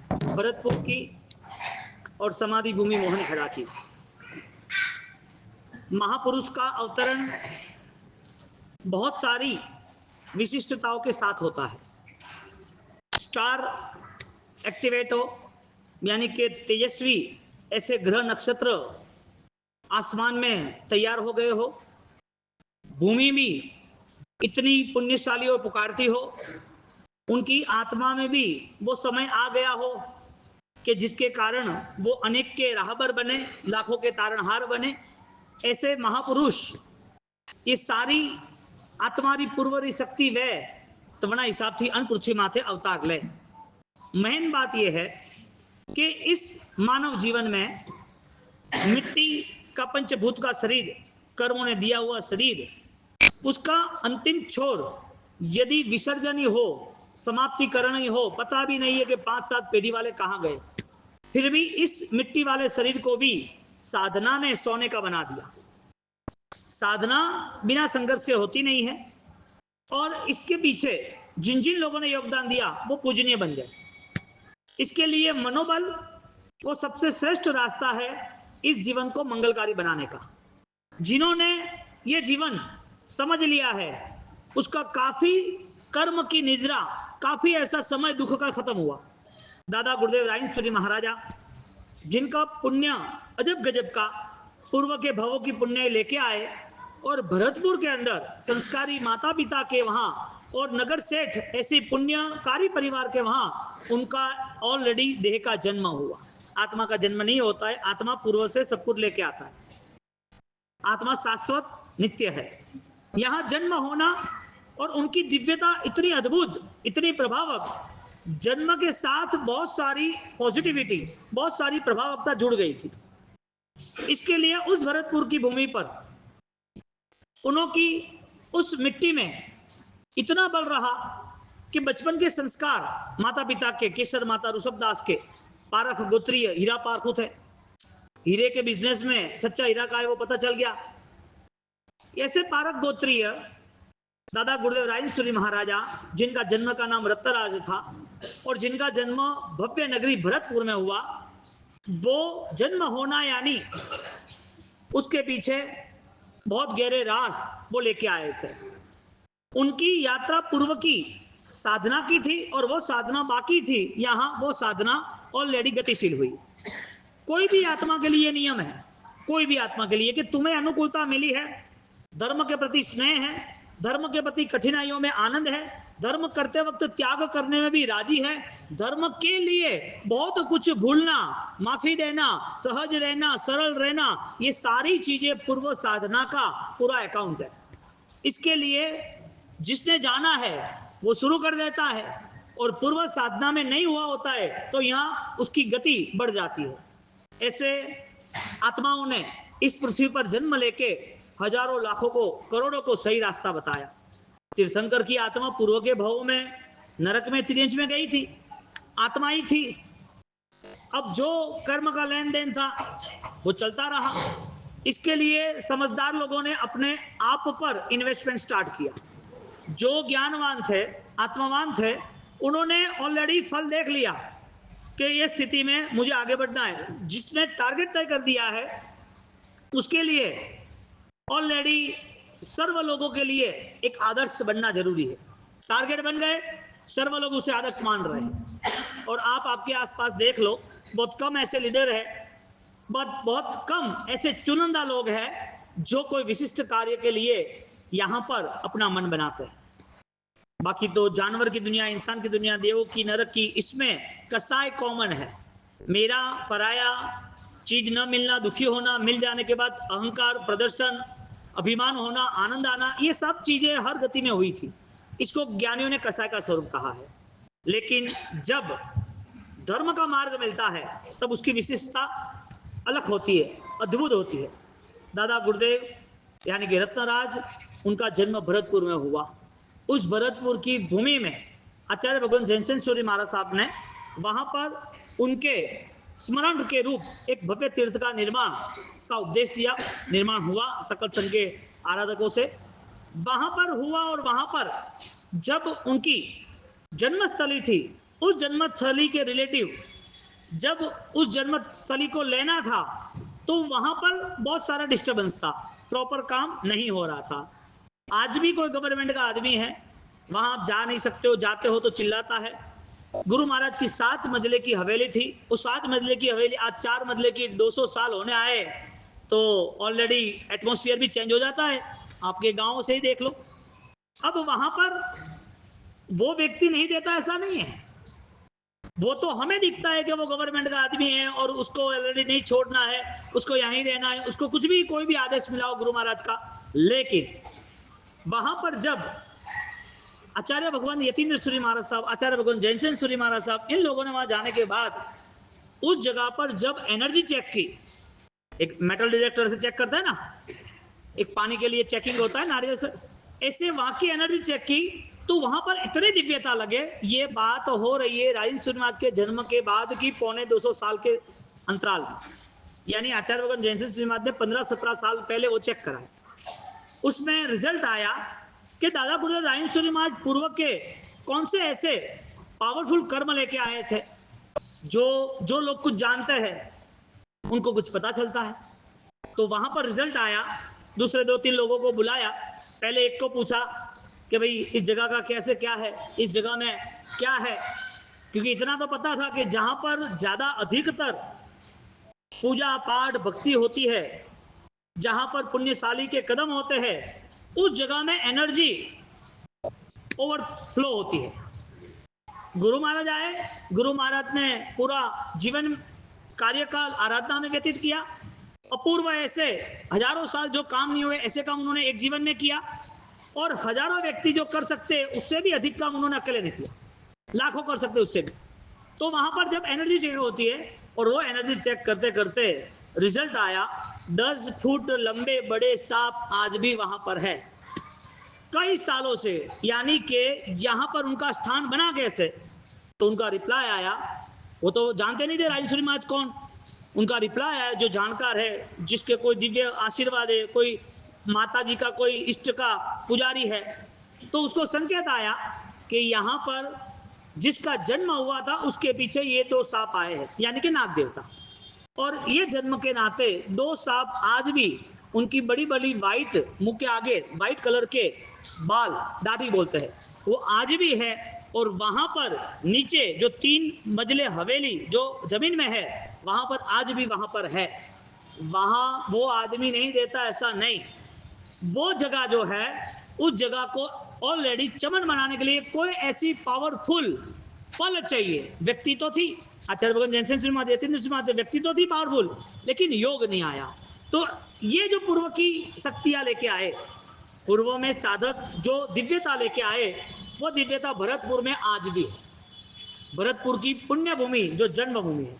भरतपुर की और समाधि भूमि मोहनखेड़ा की। महापुरुष का अवतरण बहुत सारी विशिष्टताओं के साथ होता है। स्टार एक्टिवेट हो, यानी कि तेजस्वी ऐसे ग्रह नक्षत्र आसमान में तैयार हो गए हो, भूमि भी इतनी पुण्यशाली और पुकारती हो, उनकी आत्मा में भी वो समय आ गया हो कि जिसके कारण वो अनेक के राहबर बने, लाखों के तारणहार बने। ऐसे महापुरुष ये सारी आत्मारी पूर्वरी शक्ति वे तवना हिसाब थी अन पृथ्वी माथे अवतार ले। मेन बात यह है कि इस मानव जीवन में मिट्टी का पंचभूत का शरीर, कर्मों ने दिया हुआ शरीर, उसका अंतिम छोर यदि विसर्जन ही हो, समाप्तिकरण ही हो, पता भी नहीं है कि 5-7 पीढ़ी वाले कहां गए, फिर भी इस मिट्टी वाले शरीर को भी साधना ने सोने का बना दिया। साधना बिना संघर्ष के होती नहीं है, और इसके पीछे जिन जिन लोगों ने योगदान दिया वो पूजनीय बन गए। इसके लिए मनोबल वो सबसे श्रेष्ठ रास्ता है इस जीवन को मंगलकारी बनाने का। जिन्होंने ये जीवन समझ लिया है, उसका काफी कर्म की निद्रा, काफी ऐसा समय दुख का खत्म हुआ। दादा गुरुदेव रायेंद्र महाराजा, जिनका पुण्य अजब गजब का, पूर्व के भवों की पुण्य लेके आए और भरतपुर के अंदर संस्कारी माता पिता के वहां और नगर सेठ ऐसी पुण्यकारी परिवार के वहां उनका ऑलरेडी देह का जन्म हुआ। आत्मा का जन्म नहीं होता है, आत्मा पूर्व से सब कुछ लेके आता है। आत्मा शाश्वत नित्य है। यहां जन्म होना और उनकी दिव्यता इतनी अद्भुत, इतनी प्रभावक, जन्म के साथ बहुत सारी पॉजिटिविटी, बहुत सारी प्रभावकता जुड़ गई थी। इसके लिए उस भरतपुर की भूमि पर उनकी उस मिट्टी में इतना बल रहा कि बचपन के संस्कार माता पिता के, केसर माता ऋषभदास के, पारख गोत्रीय हीरा पारखू थे। हीरे के बिजनेस में सच्चा हीरा का है वो पता चल गया। ऐसे पारक गोत्रीय दादा गुरुदेव रायेंद्र महाराजा, जिनका जन्म का नाम रत्तराज था और जिनका जन्म भव्य नगरी भरतपुर में हुआ, वो जन्म होना यानी उसके पीछे बहुत गहरे राज वो लेके आए थे। उनकी यात्रा पूर्व की साधना की थी और वो साधना बाकी थी। यहां वो साधना ऑलरेडी गतिशील हुई। कोई भी आत्मा के लिए नियम है, कोई भी आत्मा के लिए, कि तुम्हें अनुकूलता मिली है, धर्म के प्रति स्नेह है, धर्म के प्रति कठिनाइयों में आनंद है, धर्म करते वक्त त्याग करने में भी राजी है, धर्म के लिए बहुत कुछ भूलना, माफी देना, सहज रहना, सरल रहना, ये सारी चीजें पूर्व साधना का पूरा अकाउंट है। इसके लिए जिसने जाना है वो शुरू कर देता है, और पूर्व साधना में नहीं हुआ होता है तो यहां उसकी गति बढ़ जाती है। ऐसे आत्माओं ने इस पृथ्वी पर जन्म लेके हजारों लाखों को, करोड़ों को सही रास्ता बताया। तीर्थंकर की आत्मा पूर्व के भवों में नरक में त्रियंच में गई थी, आत्मा ही थी। अब जो कर्म का लेन देन था वो चलता रहा। इसके लिए समझदार लोगों ने अपने आप पर इन्वेस्टमेंट स्टार्ट किया। जो ज्ञानवान थे, आत्मावान थे, उन्होंने ऑलरेडी फल देख लिया कि ये स्थिति में मुझे आगे बढ़ना है। जिसने टारगेट तय कर दिया है उसके लिए ऑलरेडी सर्व लोगों के लिए एक आदर्श बनना जरूरी है। टारगेट बन गए, सर्व लोग उसे आदर्श मान रहे हैं। और आप आपके आसपास देख लो, बहुत कम ऐसे लीडर है, बहुत कम ऐसे चुनिंदा लोग हैं जो कोई विशिष्ट कार्य के लिए यहां पर अपना मन बनाते हैं। बाकी तो जानवर की दुनिया, इंसान की दुनिया, देवों की, नरक की, इसमें कसाय कॉमन है। मेरा पराया चीज न मिलना, दुखी होना, मिल जाने के बाद अहंकार, प्रदर्शन, अभिमान होना, आनंद आना, ये सब चीजें हर गति में हुई थी। इसको ज्ञानियों ने कसाय का स्वरूप कहा है। लेकिन जब धर्म का मार्ग मिलता है तब उसकी विशिष्टता अलग होती है, अद्भुत होती है। दादा गुरुदेव यानी कि रत्नराज, उनका जन्म भरतपुर में हुआ। उस भरतपुर की भूमि में आचार्य भगवान जयसेन सूर्य महाराज साहब ने वहां पर उनके स्मरण के रूप एक भव्य तीर्थ का निर्माण का उपदेश दिया। निर्माण हुआ सकल संघ के आराधकों से, वहां पर हुआ। और वहां पर जब उनकी जन्मस्थली थी, उस जन्मस्थली के रिलेटिव जब उस जन्मस्थली को लेना था तो वहां पर बहुत सारा डिस्टरबेंस था, प्रॉपर काम नहीं हो रहा था। आज भी कोई गवर्नमेंट का आदमी है वहां आप जा नहीं सकते हो, जाते हो तो चिल्लाता है। गुरु महाराज की 7 मंजिले की हवेली थी, उस 7 मंजिले की हवेली आज 4 मंजिले की 200 साल होने आए तो ऑलरेडी एटमॉस्फेयर भी चेंज हो जाता है, आपके गांव से ही देख लो। अब वहां पर वो व्यक्ति नहीं देता ऐसा नहीं है, वो तो हमें दिखता है कि वो गवर्नमेंट का आदमी है और उसको ऑलरेडी नहीं छोड़ना है, उसको यहीं रहना है, उसको कुछ भी कोई भी आदेश मिला हो गुरु महाराज का। लेकिन वहां पर जब आचार्य भगवान यतीन्द्र सूरी महाराज साहब, आचार्य भगवान जैनचंद सूरी महाराज साहब, इन लोगों ने वहां जाने के बाद उस जगह पर जब एनर्जी चेक की, एक मेटल डिटेक्टर से चेक करता है ना, एक पानी के लिए चेकिंग होता है नारियल से, ऐसे वहां की एनर्जी चेक की तो वहां पर इतनी दिव्यता लगे। ये बात हो रही है राजेंद्र सूरी महाराज के जन्म के बाद की 250 साल के अंतराल में, यानी आचार्य भगवान जैनचंद सूरी महाराज ने 15-17 साल पहले वो चेक कराया। उसमें रिजल्ट आया कि दादा गुरुदेव राजेंद्र सूरी महाराज पूर्व के कौन से ऐसे पावरफुल कर्म लेके आए थे जो लोग कुछ जानते हैं उनको कुछ पता चलता है। तो वहां पर रिजल्ट आया, दूसरे 2-3 लोगों को बुलाया, पहले एक को पूछा कि भाई इस जगह का कैसे क्या है, इस जगह में क्या है, क्योंकि इतना तो पता था कि जहां पर ज्यादा अधिकतर पूजा पाठ भक्ति होती है, जहां पर पुण्यशाली के कदम होते हैं, उस जगह में एनर्जी ओवरफ्लो होती है। गुरु महाराज आए, गुरु महाराज ने पूरा जीवन कार्यकाल आराधना में व्यतीत किया, अपूर्व ऐसे हजारों साल जो काम नहीं हुए ऐसे काम उन्होंने एक जीवन में किया, और हजारों व्यक्ति जो कर सकते उससे भी अधिक काम उन्होंने अकेले नहीं किया, लाखों कर सकते उससे भी। तो वहां पर जब एनर्जी चेक होती है और वो एनर्जी चेक करते करते रिजल्ट आया, 10 फुट लंबे बड़े सांप आज भी वहां पर है कई सालों से, यानी कि यहां पर उनका स्थान बना कैसे। तो उनका रिप्लाई आया, वो तो जानते नहीं थे राजेंद्र सूरी महाराज कौन, उनका रिप्लाई आया जो जानकार है, जिसके कोई दिव्य आशीर्वाद है, कोई माता जी का कोई इष्ट का पुजारी है, तो उसको संकेत आया कि यहाँ पर जिसका जन्म हुआ था उसके पीछे ये 2 सांप आए हैं, यानी कि नाग देवता। और ये जन्म के नाते 2 सांप आज भी, उनकी बड़ी बड़ी वाइट मुंह के आगे वाइट कलर के बाल, दाढ़ी बोलते हैं, वो आज भी है। और वहां पर नीचे जो 3 मंजिले हवेली जो जमीन में है, वहां पर आज भी वहां पर है। वहां वो आदमी नहीं देता ऐसा नहीं, वो जगह जो है उस जगह को ऑलरेडी चमन बनाने के लिए कोई ऐसी पावरफुल पल चाहिए। व्यक्ति तो थी, आचार्य भगवान जैनचंद सूरी महाराज, यतीन्द्र सूरी महाराज, व्यक्ति तो थी पावरफुल, लेकिन योग नहीं आया। तो ये जो पूर्व की शक्तियां लेके आए, पूर्व में साधक जो दिव्यता लेके आए, वो दिव्यता भरतपुर में आज भी है। भरतपुर की पुण्य भूमि जो जन्मभूमि है,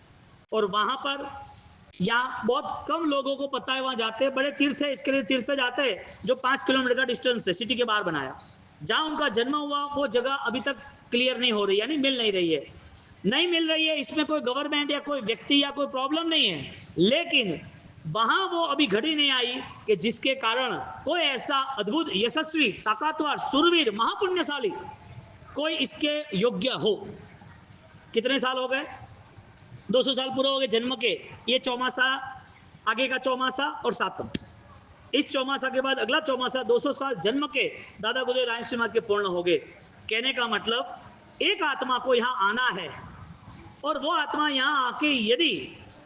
और वहां पर यहाँ बहुत कम लोगों को पता है, वहां जाते हैं, बड़े तीर्थ है इसके लिए, तीर्थ पे जाते हैं जो 5 किलोमीटर का डिस्टेंस है, सिटी के बाहर बनाया, जहां उनका जन्म हुआ वो जगह अभी तक क्लियर नहीं हो रही, यानी मिल नहीं रही है, नहीं मिल रही है। इसमें कोई गवर्नमेंट या कोई व्यक्ति या कोई प्रॉब्लम नहीं है, लेकिन वहां वो अभी घड़ी नहीं आई कि जिसके कारण कोई ऐसा अद्भुत यशस्वी ताकतवर सुरवीर महापुण्यशाली कोई इसके योग्य हो। कितने साल हो गए, 200 साल पूरे हो गए जन्म के, ये चौमासा, आगे का चौमासा और 7वां, इस चौमासा के बाद अगला चौमासा, 200 साल जन्म के दादा गुरुदेव राजेंद्र सूरी महाराज के पूर्ण हो गए। कहने का मतलब एक आत्मा को यहाँ आना है, और वो आत्मा यहाँ आके यदि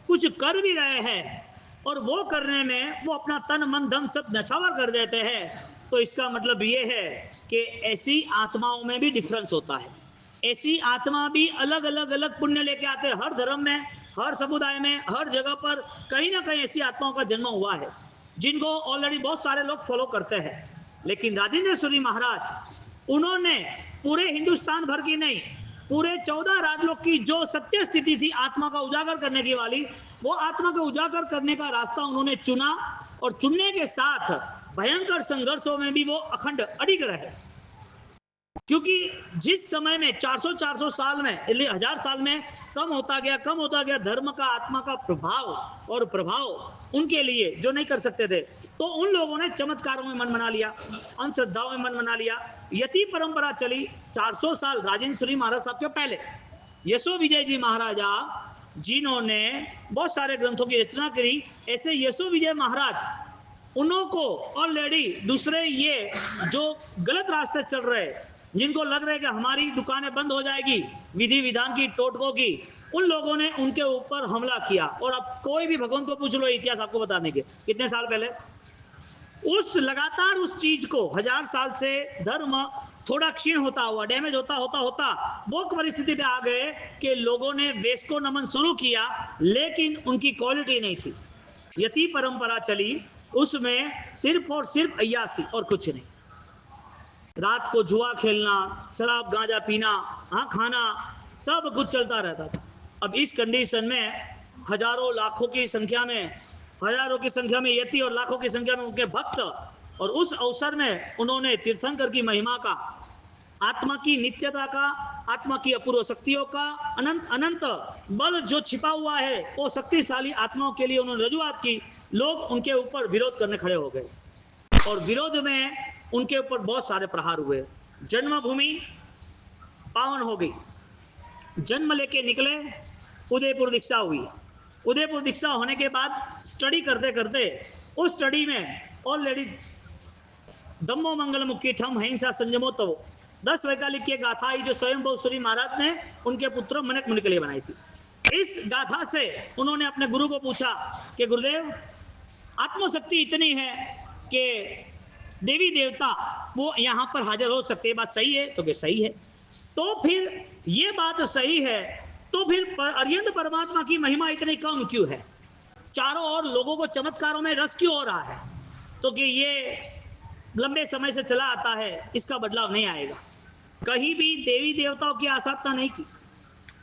कुछ कर भी रहे हैं और वो करने में वो अपना तन मन धन सब नछावर कर देते हैं, तो इसका मतलब ये है कि ऐसी आत्माओं में भी डिफरेंस होता है। ऐसी आत्मा भी अलग अलग अलग पुण्य लेके आते हैं, हर धर्म में, हर समुदाय में, हर जगह पर कहीं ना कहीं ऐसी आत्माओं का जन्म हुआ है जिनको ऑलरेडी बहुत सारे लोग फॉलो करते हैं। लेकिन राजेंद्र सूरी महाराज, उन्होंने पूरे हिंदुस्तान भर की नहीं, पूरे 14 राजलोक की जो सत्य स्थिति थी आत्मा का उजागर करने की वाली, वो आत्मा का उजागर करने का रास्ता उन्होंने चुना, और चुनने के साथ भयंकर संघर्षों में भी वो अखंड अडिग रहे। क्योंकि जिस समय में 400 साल में, 1000 साल में कम होता गया धर्म का, आत्मा का प्रभाव और प्रभाव उनके लिए जो नहीं कर सकते थे, तो उन लोगों ने चमत्कारों में मन बना लिया, अंधश्रद्धाओं में मन बना लिया। यति परंपरा चली 400 साल राजेंद्र सूरी महाराज साहब के पहले। यशो विजय जी महाराजा जिन्होंने बहुत सारे ग्रंथों की रचना करी, ऐसे यशो विजय महाराज, उनको ऑलरेडी दूसरे ये जो गलत रास्ते चल रहे, जिनको लग रहा है कि हमारी दुकानें बंद हो जाएगी विधि विधान की, टोटकों की, उन लोगों ने उनके ऊपर हमला किया। और अब कोई भी भगवान को पूछ लो, इतिहास आपको बता देंगे कितने साल पहले उस लगातार उस चीज को 1000 साल से धर्म थोड़ा क्षीण होता हुआ, डैमेज होता होता होता वो परिस्थिति पे आ गए कि लोगों ने वेश को नमन शुरू किया, लेकिन उनकी क्वालिटी नहीं थी। यति परंपरा चली, उसमें सिर्फ और सिर्फ अय्यासी और कुछ नहीं। रात को जुआ खेलना, शराब गांजा पीना, हाँ खाना, सब कुछ चलता रहता था। अब इस कंडीशन में हजारों लाखों की संख्या में, हजारों की संख्या में यति और लाखों की संख्या में उनके भक्त, और उस अवसर में उन्होंने तीर्थंकर की महिमा का, आत्मा की नित्यता का, आत्मा की अपूर्व शक्तियों का, अनंत अनंत बल जो छिपा हुआ है, वो शक्तिशाली आत्माओं के लिए उन्होंने रजूआत की। लोग उनके ऊपर विरोध करने खड़े हो गए, और विरोध में उनके ऊपर बहुत सारे प्रहार हुए। जन्मभूमि पावन हो गई, जन्म लेके निकले, उदयपुर दीक्षा हुई। उदयपुर दीक्षा होने के बाद स्टडी करते करते उस स्टडी में ऑलरेडी धम्मो मंगल मुक्ति ठम हिंसा संयमो तवो 10 वैकालिक की गाथा आई, जो स्वयं श्री महाराज ने उनके पुत्र मनक मुनि के लिए बनाई थी। इस गाथा से उन्होंने अपने गुरु को पूछा कि गुरुदेव, आत्मशक्ति इतनी है कि देवी देवता वो यहाँ पर हाजिर हो सकते हैं, बात सही है? तो कि सही है। तो फिर ये बात सही है, तो फिर अरिहंत परमात्मा की महिमा इतनी कम क्यों है? चारों ओर लोगों को चमत्कारों में रस क्यों हो रहा है? तो कि ये लंबे समय से चला आता है, इसका बदलाव नहीं आएगा। कहीं भी देवी देवताओं की आसाधना नहीं की,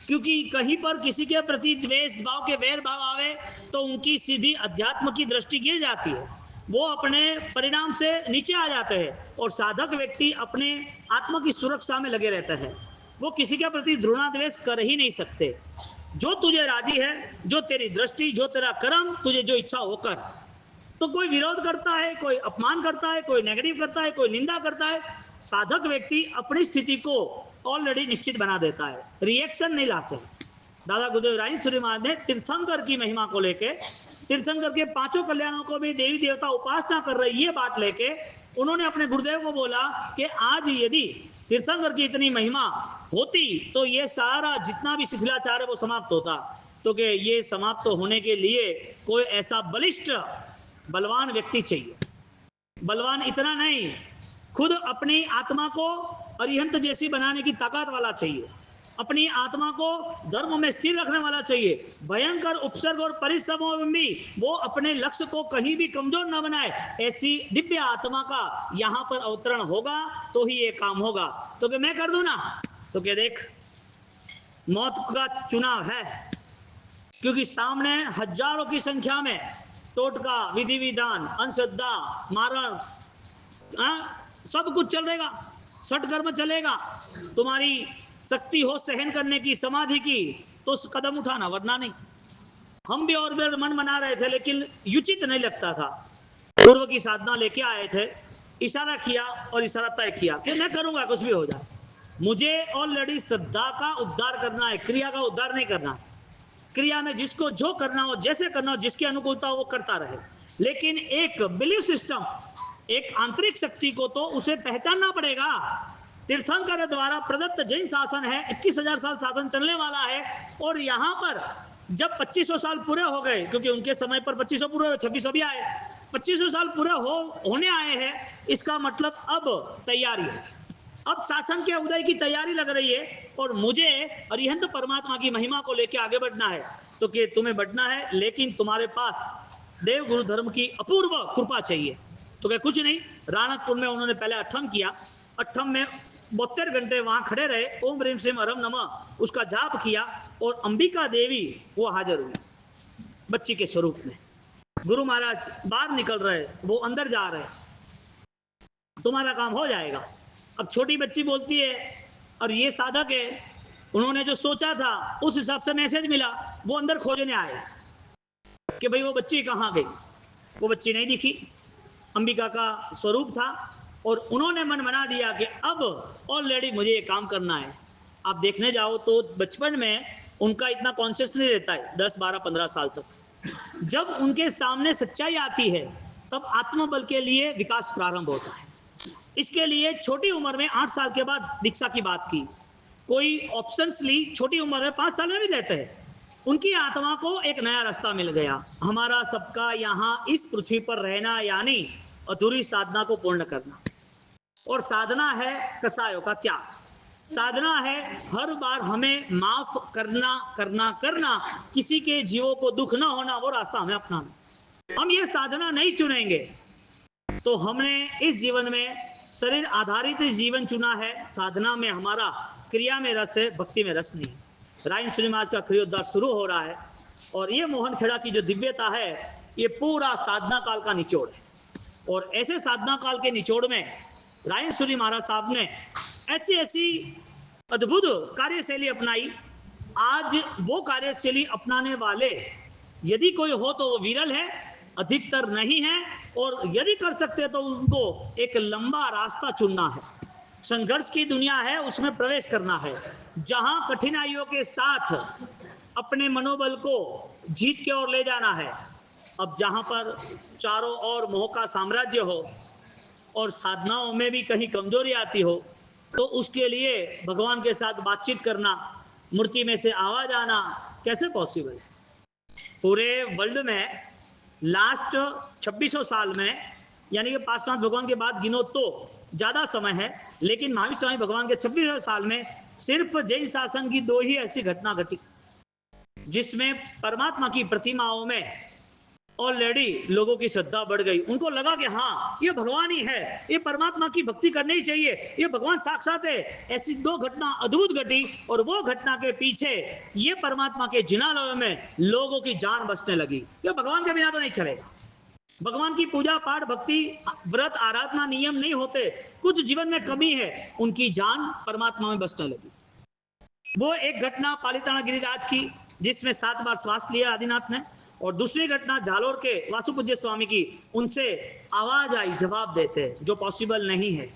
क्योंकि कहीं पर किसी के प्रति द्वेष भाव के वैर भाव आवे तो उनकी सीधी अध्यात्म की दृष्टि गिर जाती है, वो अपने परिणाम से नीचे आ जाते हैं, और साधक व्यक्ति अपने आत्मा की सुरक्षा में लगे रहते हैं। वो किसी के प्रति घृणाद्वेष कर ही नहीं सकते। जो तुझे राजी है, जो तेरी दृष्टि, जो तेरा कर्म, तुझे जो इच्छा होकर। तो कोई विरोध करता है, कोई अपमान करता है, कोई नेगेटिव करता है, कोई निंदा करता है, साधक व्यक्ति अपनी स्थिति को ऑलरेडी निश्चित बना देता है, रिएक्शन नहीं लाते। दादा गुरुदेव राय सूर्य महाराज ने तीर्थंकर की महिमा को लेके, तीर्थंकर के 5 कल्याणों को भी देवी देवता उपासना कर रहे, ये बात लेके उन्होंने अपने गुरुदेव को बोला कि आज यदि तीर्थंकर की इतनी महिमा होती तो ये सारा जितना भी शिथिलाचार है वो समाप्त होता। तो कि ये समाप्त होने के लिए कोई ऐसा बलिष्ठ बलवान व्यक्ति चाहिए। बलवान इतना नहीं, खुद अपनी आत्मा को अरिहंत जैसी बनाने की ताकत वाला चाहिए, अपनी आत्मा को धर्म में स्थिर रखने वाला चाहिए। भयंकर उपसर्ग और परिश्रमों में भी वो अपने लक्ष्य को कहीं भी कमजोर न बनाए, ऐसी दिव्य आत्मा का यहाँ पर अवतरण होगा तो ही ये काम होगा। तो कि मैं कर दूं ना? तो क्या देख, मौत का चुनाव है, क्योंकि सामने हजारों की संख्या में टोटका, विधि विधान, अंधश्रद्धा, मारण, सब कुछ चलेगा, षटकर्म चलेगा। तुम्हारी शक्ति हो सहन करने की, समाधि की, तो कदम उठाना, वरना नहीं। हम भी और भी मन बना रहे थे, लेकिन उचित नहीं लगता था। पूर्व की साधना लेके आए थे, इशारा किया और इशारा तय किया कि मैं करूंगा, कुछ भी हो जाए। मुझे ऑलरेडी श्रद्धा का उद्धार करना है, क्रिया का उद्धार नहीं करना है। क्रिया में जिसको जो करना हो, जैसे करना हो, जिसकी अनुकूलता हो वो करता रहे, लेकिन एक बिलीफ सिस्टम, एक आंतरिक शक्ति को तो उसे पहचानना पड़ेगा। तीर्थंकर द्वारा प्रदत्त जैन शासन है, 21,000 साल शासन चलने वाला है, और यहाँ पर जब 2500 साल पूरे हो गए, क्योंकि उनके समय पर 2500 पूरे हुए, 2600 भी आए, 2500 साल पूरे होने आए हैं, इसका मतलब अब तैयारी है, अब शासन के उदय की तैयारी लग रही है। और मुझे अरिहंत परमात्मा की महिमा को लेकर आगे बढ़ना है। तो कि तुम्हें बढ़ना है, लेकिन तुम्हारे पास देव गुरु धर्म की अपूर्व कृपा चाहिए। तो क्या कुछ नहीं, राणकपुर में उन्होंने पहले अठम किया, अठम में 72 घंटे वहां खड़े रहे, ओम ह्रीम श्रीम हरम नमः उसका जाप किया, और अंबिका देवी वो हाजिर हुई बच्ची के स्वरूप में। गुरु महाराज बाहर निकल रहे, वो अंदर जा रहे, तुम्हारा काम हो जाएगा। अब छोटी बच्ची बोलती है, और ये साधक है, उन्होंने जो सोचा था उस हिसाब से मैसेज मिला, वो अंदर खोजने आए कि भाई वो बच्ची कहाँ गई। वो बच्ची नहीं दिखी, अंबिका का स्वरूप था, और उन्होंने मन बना दिया कि अब ऑलरेडी मुझे ये काम करना है। आप देखने जाओ तो बचपन में उनका इतना कॉन्शियस नहीं रहता है, 10, 12, 15 साल तक। जब उनके सामने सच्चाई आती है तब आत्मबल के लिए विकास प्रारंभ होता है। इसके लिए छोटी उम्र में 8 साल के बाद दीक्षा की बात की, कोई ऑप्शंस ली, छोटी उम्र में 5 साल में भी लेते हैं। उनकी आत्मा को एक नया रास्ता मिल गया, हमारा सबका यहाँ इस पृथ्वी पर रहना, यानी अधूरी साधना को पूर्ण करना। और साधना है कसायों का त्याग, साधना है हर बार हमें माफ करना करना करना, किसी के जीवों को दुख ना होना, वो रास्ता हमें अपनाना। हम ये साधना नहीं चुनेंगे तो हमने इस जीवन में शरीर आधारित जीवन चुना है। साधना में हमारा क्रिया में रस है, भक्ति में रस नहीं है। राइन सूरी महाराज का क्रियोद्धार शुरू हो रहा है और ये मोहन खेड़ा की जो दिव्यता है ये पूरा साधना काल का निचोड़ है। और ऐसे साधना काल के निचोड़ में राइन सूरी महाराज साहब ने ऐसी ऐसी अद्भुत कार्यशैली अपनाई। आज वो कार्यशैली अपनाने वाले यदि कोई हो तो वो विरल है, अधिकतर नहीं है। और यदि कर सकते तो उनको एक लंबा रास्ता चुनना है, संघर्ष की दुनिया है उसमें प्रवेश करना है, जहां कठिनाइयों के साथ अपने मनोबल को जीत के ओर ले जाना है। अब जहां पर चारों ओर मोह का साम्राज्य हो और साधनाओं में भी कहीं कमजोरी आती हो तो उसके लिए भगवान के साथ बातचीत करना, मूर्ति में से आवाज आना कैसे पॉसिबल है। पूरे वर्ल्ड में लास्ट 2600 साल में, यानी कि पार्श्वनाथ भगवान के बाद गिनो तो ज़्यादा समय है, लेकिन महावीर स्वामी भगवान के 2600 साल में सिर्फ जैन शासन की 2 ही ऐसी घटना घटी जिसमें परमात्मा की प्रतिमाओं में ऑलरेडी लोगों की श्रद्धा बढ़ गई। उनको लगा कि हाँ ये भगवान ही है, ये परमात्मा की भक्ति करनी ही चाहिए, ये भगवान साक्षात है। ऐसी 2 घटना अद्भुत घटी और वो घटना के पीछे ये परमात्मा के जिनालयों में लोगों की जान बचने लगी। ये भगवान के बिना तो नहीं चलेगा। भगवान की पूजा पाठ भक्ति व्रत आराधना नियम नहीं होते, कुछ जीवन में कमी है, उनकी जान परमात्मा में बचने लगी। वो एक घटना पालिताना गिरिराज की जिसमें 7 बार श्वास लिया आदिनाथ ने, और दूसरी घटना जालोर के वासुपूज्य स्वामी की, उनसे आवाज आई जवाब देते, जो पॉसिबल नहीं है।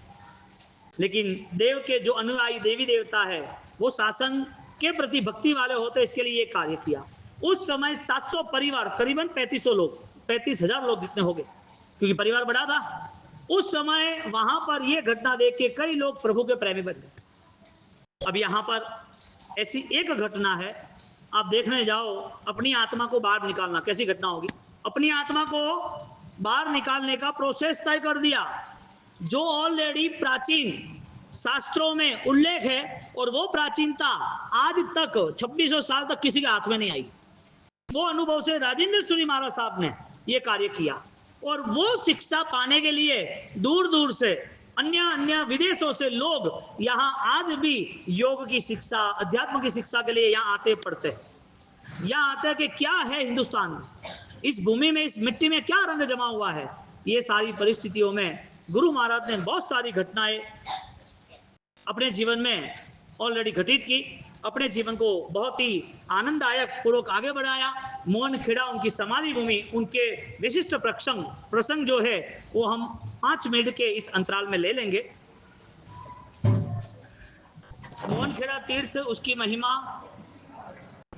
लेकिन देव के जो अनुयायी देवी देवता है वो शासन के प्रति भक्ति वाले होते, इसके लिए ये कार्य किया। उस समय 700 परिवार, करीबन 3500 लोग, 35,000 लोग जितने हो गए, क्योंकि परिवार बड़ा था उस समय। वहां पर यह घटना देख के कई लोग प्रभु के प्रेमी बन गए। अब यहां पर ऐसी एक घटना है, आप देखने जाओ, अपनी आत्मा को बाहर निकालना कैसी घटना होगी। अपनी आत्मा को बाहर निकालने का प्रोसेस तय कर दिया, जो ऑलरेडी प्राचीन शास्त्रों में उल्लेख है, और वो प्राचीनता आज तक 2600 साल तक किसी के हाथ में नहीं आई। वो अनुभव से राजेंद्र सूरी महाराज साहब ने ये कार्य किया, और वो शिक्षा पाने के लिए दूर दूर से अन्य विदेशों से लोग यहाँ आज भी योग की शिक्षा, अध्यात्म की शिक्षा के लिए यहाँ आते पढ़ते हैं। यहाँ आते हैं कि क्या है हिंदुस्तान में, इस भूमि में, इस मिट्टी में क्या रंग जमा हुआ है। ये सारी परिस्थितियों में गुरु महाराज ने बहुत सारी घटनाएं अपने जीवन में ऑलरेडी घटित की, अपने जीवन को बहुत ही आनंददायक पूर्वक आगे बढ़ाया। मोहन खेड़ा उनकी समाधि भूमि, उनके विशिष्ट प्रसंग जो है वो हम 5 मिनट के इस अंतराल में ले लेंगे। मोहन खेड़ा तीर्थ, उसकी महिमा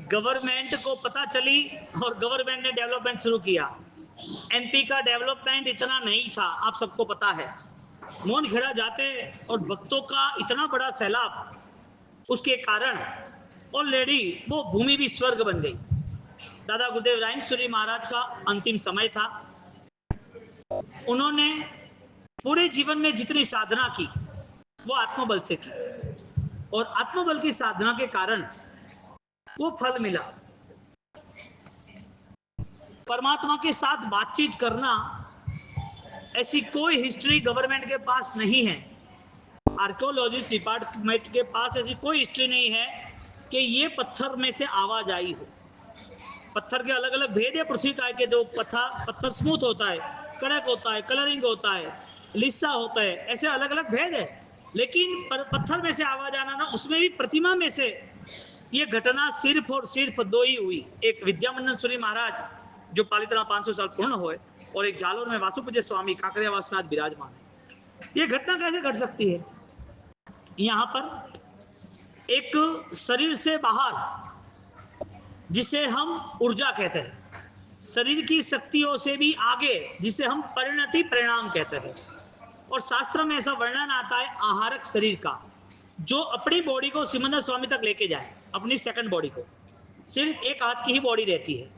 गवर्नमेंट को पता चली और गवर्नमेंट ने डेवलपमेंट शुरू किया। एमपी का डेवलपमेंट इतना नहीं था, आप सबको पता है। मोहन खेड़ा जाते और भक्तों का इतना बड़ा सैलाब, उसके कारण ऑलरेडी वो भूमि भी स्वर्ग बन गई। दादा गुरुदेव राइन सूरी महाराज का अंतिम समय था। उन्होंने पूरे जीवन में जितनी साधना की वो आत्मबल से की, और आत्मबल की साधना के कारण वो फल मिला। परमात्मा के साथ बातचीत करना, ऐसी कोई हिस्ट्री गवर्नमेंट के पास नहीं है, आर्कियोलॉजिस्ट डिपार्टमेंट के पास ऐसी कोई हिस्ट्री नहीं है कि ये पत्थर में से आवाज आई हो। पत्थर के अलग अलग भेद है पृथ्वी काय के, जो पत्थर स्मूथ होता है, कड़क होता है, कलरिंग होता है, लिस्सा होता है, ऐसे अलग अलग भेद है। लेकिन पत्थर में से आवाज आना ना, उसमें भी प्रतिमा में से ये घटना सिर्फ और सिर्फ 2 ही हुई। एक विद्यामंडन सूरी महाराज जो पालिताना 500 साल पूर्ण हुए, और एक जालोर में वासुपूज्य स्वामी काकरियावास में आज विराजमान है। ये घटना कैसे घट सकती है। यहाँ पर एक शरीर से बाहर, जिसे हम ऊर्जा कहते हैं, शरीर की शक्तियों से भी आगे, जिसे हम परिणति परिणाम कहते हैं। और शास्त्र में ऐसा वर्णन आता है आहारक शरीर का, जो अपनी बॉडी को सिमंदर स्वामी तक लेके जाए, अपनी सेकंड बॉडी को, सिर्फ एक हाथ की ही बॉडी रहती है।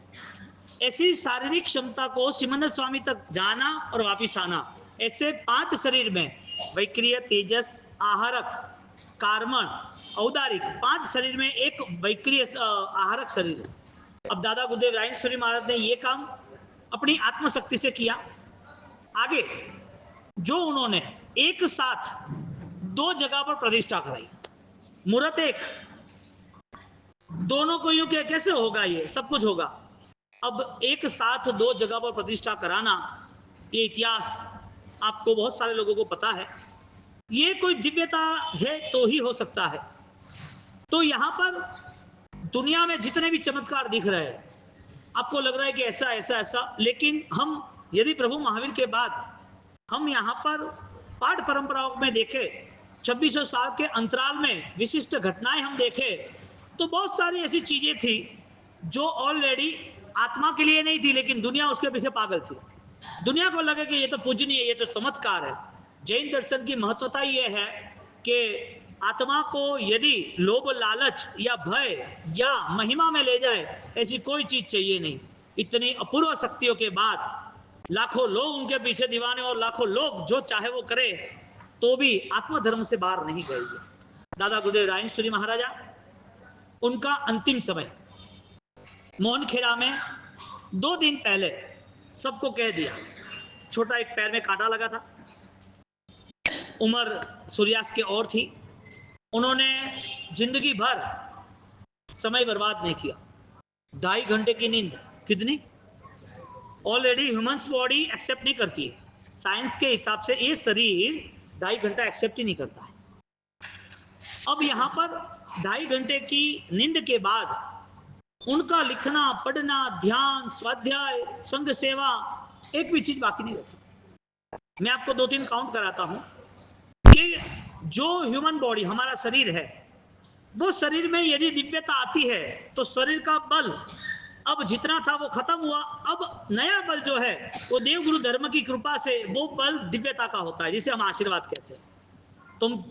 ऐसी शारीरिक क्षमता को सिमंदर स्वामी तक जाना और वापिस आना, ऐसे 5 शरीर में वैक्रिय, तेजस, आहारक, कार्मण, औदारिक, 5 शरीर में एक वैक्रिय आहारक शरीर है। अब दादा गुरुदेव राजेश्वरी महाराज ने ये काम अपनी आत्मशक्ति से किया। आगे जो उन्होंने एक साथ 2 जगह पर प्रतिष्ठा कराई, मूर्त एक, दोनों को यूं कैसे होगा, ये सब कुछ होगा। अब एक साथ 2 जगह पर प्रतिष्ठा कराना, ये इतिहास आपको बहुत सारे लोगों को पता है। ये कोई दिव्यता है तो ही हो सकता है। तो यहां पर दुनिया में जितने भी चमत्कार दिख रहे हैं, आपको लग रहा है कि ऐसा ऐसा ऐसा, लेकिन हम यदि प्रभु महावीर के बाद हम यहाँ पर पाठ परंपराओं में देखें, 2600 साल के अंतराल में विशिष्ट घटनाएं हम देखें, तो बहुत सारी ऐसी चीजें थी जो ऑलरेडी आत्मा के लिए नहीं थी, लेकिन दुनिया उसके पीछे पागल थी। दुनिया को लगे कि ये तो पूजनीय, ये तो चमत्कार है। जैन दर्शन की महत्वता ये है कि आत्मा को यदि लोभ, लालच या भय या महिमा में ले जाए, ऐसी कोई चीज चाहिए नहीं। इतनी अपूर्व शक्तियों के बाद लाखों लोग उनके पीछे दीवाने, और लाखों लोग जो चाहे वो करे, तो भी आत्मधर्म से बाहर नहीं गए। दादा गुरुदेव राजेश्वरी महाराजा, उनका अंतिम समय मोहनखेड़ा में 2 दिन पहले सबको कह दिया। छोटा एक पैर में कांटा लगा था, उम्र सूर्यास्त के और थी। उन्होंने जिंदगी भर समय बर्बाद नहीं किया। 2.5 घंटे की नींद, कितनी? ऑलरेडी ह्यूमन्स बॉडी एक्सेप्ट नहीं करती है। साइंस के हिसाब से ये शरीर 2.5 घंटा एक्सेप्ट ही नहीं करता है। अब यहाँ पर 2.5 घंटे की नींद के बाद उनका लिखना, पढ़ना, ध्यान, स्वाध्याय, संघ सेवा, एक भी चीज बाकी नहीं रहती। मैं आपको 2-3 काउंट कराता हूं कि जो ह्यूमन बॉडी हमारा शरीर है, वो शरीर में यदि दिव्यता आती है तो शरीर का बल अब जितना था वो खत्म हुआ। अब नया बल जो है वो देव गुरु धर्म की कृपा से वो बल दिव्यता का होता है, जिसे हम आशीर्वाद कहते हैं। तुम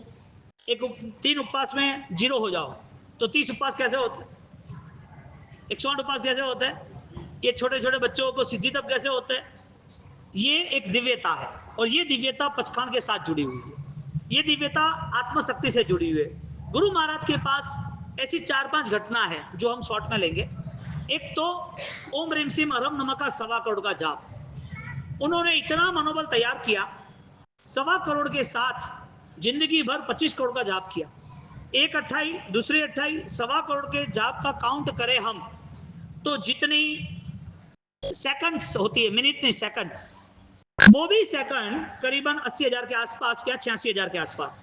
3 उपवास में 0 हो जाओ तो 30 उपवास कैसे होते हैं? 108 उपवास कैसे होते हैं? ये छोटे छोटे बच्चों को सिद्धि तब कैसे होते हैं? ये एक दिव्यता है, और ये दिव्यता पचखान के साथ जुड़ी हुई है। ये दिव्यता आत्मशक्ति से जुड़ी हुई है। गुरु महाराज के पास ऐसी 4-5 घटना है जो हम शॉर्ट में लेंगे। एक तो ओम ह्रीम सिम अरम नमः का 1.25 करोड़ का जाप। उन्होंने इतना मनोबल तैयार किया, 1.25 करोड़ के साथ जिंदगी भर 25 करोड़ का जाप किया। एक 28, दूसरी 28, 1.25 करोड़ के जाप का काउंट करें हम तो जितनी सेकंड्स होती है, मिनट नहीं सेकंड, वो भी सेकंड करीबन 80,000 के आसपास, क्या 86,000 के आसपास,